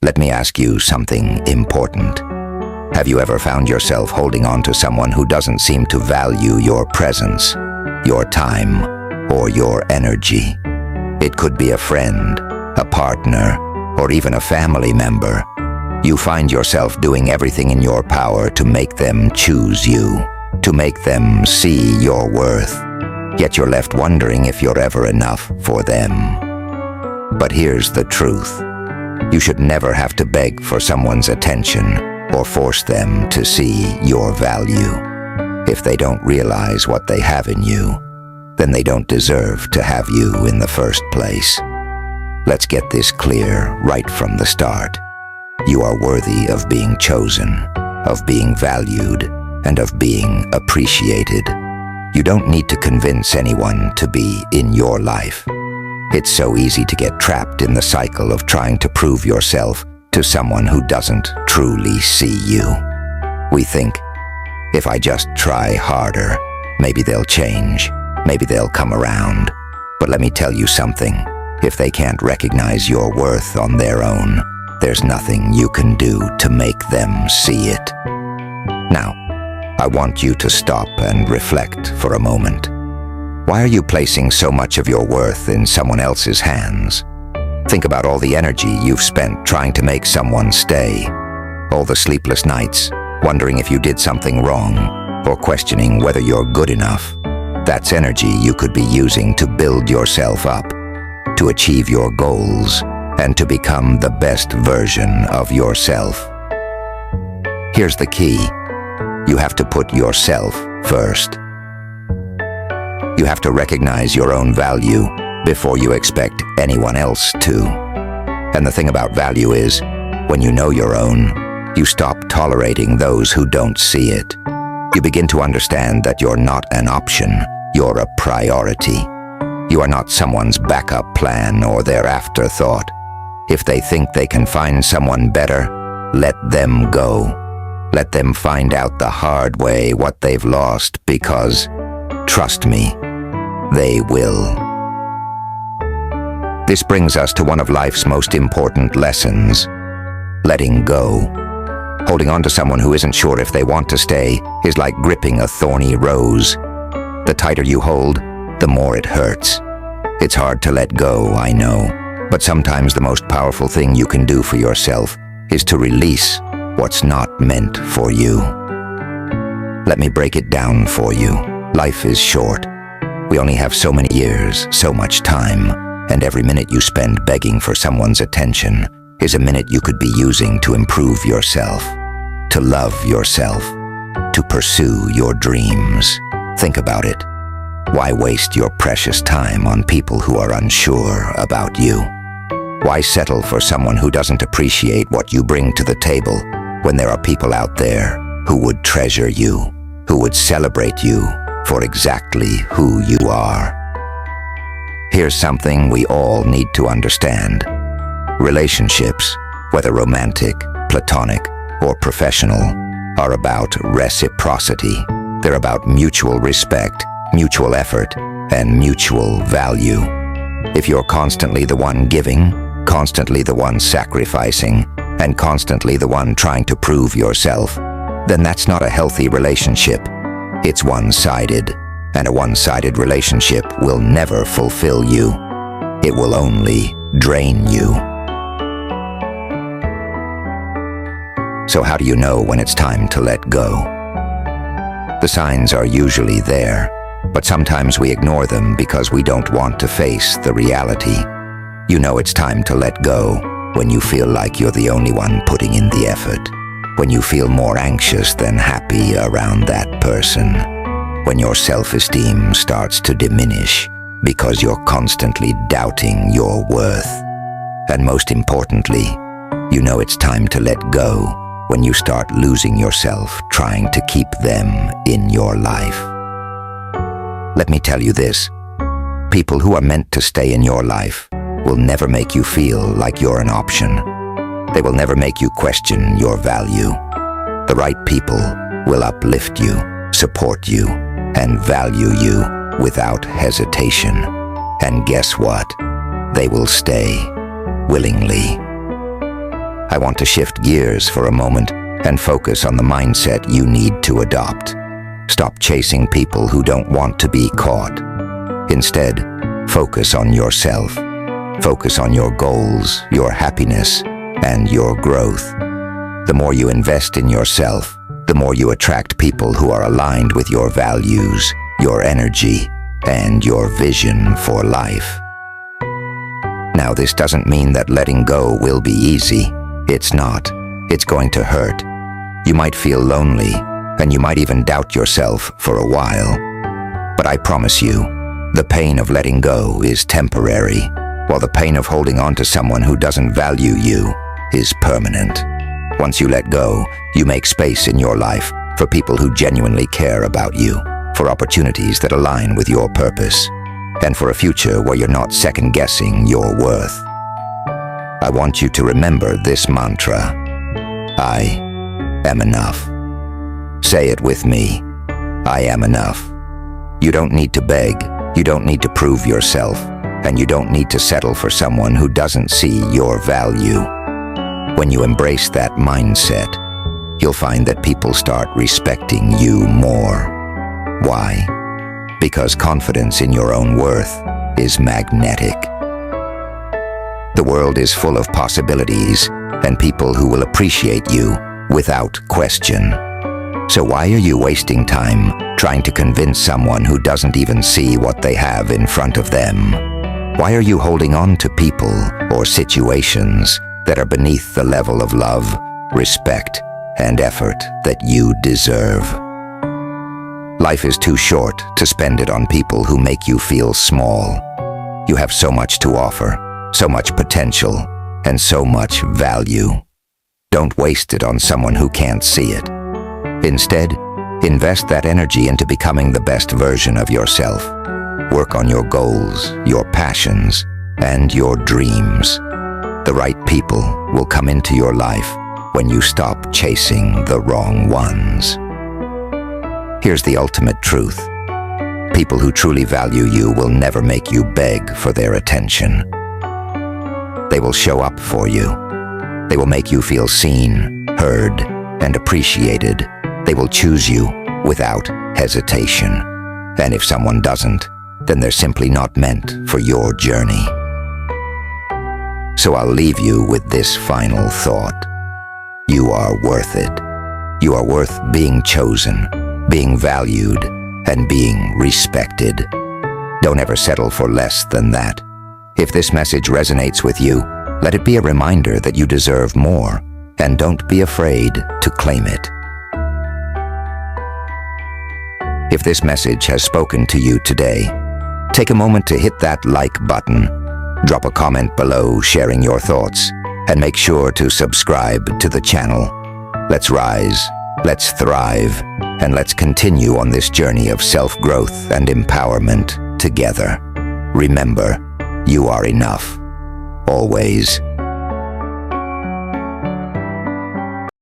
Let me ask you something important. Have you ever found yourself holding on to someone who doesn't seem to value your presence, your time, or your energy? It could be a friend, a partner, or even a family member. You find yourself doing everything in your power to make them choose you, to make them see your worth. Yet you're left wondering if you're ever enough for them. But here's the truth. You should never have to beg for someone's attention or force them to see your value. If they don't realize what they have in you, then they don't deserve to have you in the first place. Let's get this clear right from the start. You are worthy of being chosen, of being valued, and of being appreciated. You don't need to convince anyone to be in your life. It's so easy to get trapped in the cycle of trying to prove yourself to someone who doesn't truly see you. We think, if I just try harder, maybe they'll change, maybe they'll come around. But let me tell you something. If they can't recognize your worth on their own, there's nothing you can do to make them see it. Now, I want you to stop and reflect for a moment. Why are you placing so much of your worth in someone else's hands? Think about all the energy you've spent trying to make someone stay. All the sleepless nights, wondering if you did something wrong, or questioning whether you're good enough. That's energy you could be using to build yourself up, to achieve your goals, and to become the best version of yourself. Here's the key. You have to put yourself first. You have to recognize your own value before you expect anyone else to. And the thing about value is, when you know your own, you stop tolerating those who don't see it. You begin to understand that you're not an option, you're a priority. You are not someone's backup plan or their afterthought. If they think they can find someone better, let them go. Let them find out the hard way what they've lost because, trust me, they will. This brings us to one of life's most important lessons, letting go. Holding on to someone who isn't sure if they want to stay is like gripping a thorny rose. The tighter you hold, the more it hurts. It's hard to let go, I know, but sometimes the most powerful thing you can do for yourself is to release what's not meant for you. Let me break it down for you. Life is short. We only have so many years, so much time, and every minute you spend begging for someone's attention is a minute you could be using to improve yourself, to love yourself, to pursue your dreams. Think about it. Why waste your precious time on people who are unsure about you? Why settle for someone who doesn't appreciate what you bring to the table when there are people out there who would treasure you, who would celebrate you for exactly who you are? Here's something we all need to understand. Relationships, whether romantic, platonic, or professional, are about reciprocity. They're about mutual respect, mutual effort, and mutual value. If you're constantly the one giving, constantly the one sacrificing, and constantly the one trying to prove yourself, then that's not a healthy relationship. It's one-sided, and a one-sided relationship will never fulfill you. It will only drain you. So how do you know when it's time to let go? The signs are usually there, but sometimes we ignore them because we don't want to face the reality. You know it's time to let go when you feel like you're the only one putting in the effort, when you feel more anxious than happy around that person, when your self-esteem starts to diminish because you're constantly doubting your worth. And most importantly, you know it's time to let go when you start losing yourself trying to keep them in your life. Let me tell you this, people who are meant to stay in your life will never make you feel like you're an option. They will never make you question your value. The right people will uplift you, support you, and value you without hesitation. And guess what? They will stay willingly. I want to shift gears for a moment and focus on the mindset you need to adopt. Stop chasing people who don't want to be caught. Instead, focus on yourself. Focus on your goals, your happiness, and your growth. The more you invest in yourself, the more you attract people who are aligned with your values, your energy, and your vision for life. Now, this doesn't mean that letting go will be easy. It's not. It's going to hurt. You might feel lonely, and you might even doubt yourself for a while. But I promise you, the pain of letting go is temporary, while the pain of holding on to someone who doesn't value you is permanent. Once you let go, you make space in your life for people who genuinely care about you, for opportunities that align with your purpose, and for a future where you're not second-guessing your worth. I want you to remember this mantra: I am enough. Say it with me. I am enough. You don't need to beg, you don't need to prove yourself, and you don't need to settle for someone who doesn't see your value. When you embrace that mindset, you'll find that people start respecting you more. Why? Because confidence in your own worth is magnetic. The world is full of possibilities and people who will appreciate you without question. So why are you wasting time trying to convince someone who doesn't even see what they have in front of them? Why are you holding on to people or situations that are beneath the level of love, respect, and effort that you deserve? Life is too short to spend it on people who make you feel small. You have so much to offer, so much potential, and so much value. Don't waste it on someone who can't see it. Instead, invest that energy into becoming the best version of yourself. Work on your goals, your passions, and your dreams. The right people will come into your life when you stop chasing the wrong ones. Here's the ultimate truth. People who truly value you will never make you beg for their attention. They will show up for you. They will make you feel seen, heard, and appreciated. They will choose you without hesitation. And if someone doesn't, then they're simply not meant for your journey. So I'll leave you with this final thought. You are worth it. You are worth being chosen, being valued, and being respected. Don't ever settle for less than that. If this message resonates with you, let it be a reminder that you deserve more, and don't be afraid to claim it. If this message has spoken to you today, take a moment to hit that like button, drop a comment below sharing your thoughts, and make sure to subscribe to the channel. Let's rise, let's thrive, and let's continue on this journey of self-growth and empowerment together. Remember, you are enough. Always.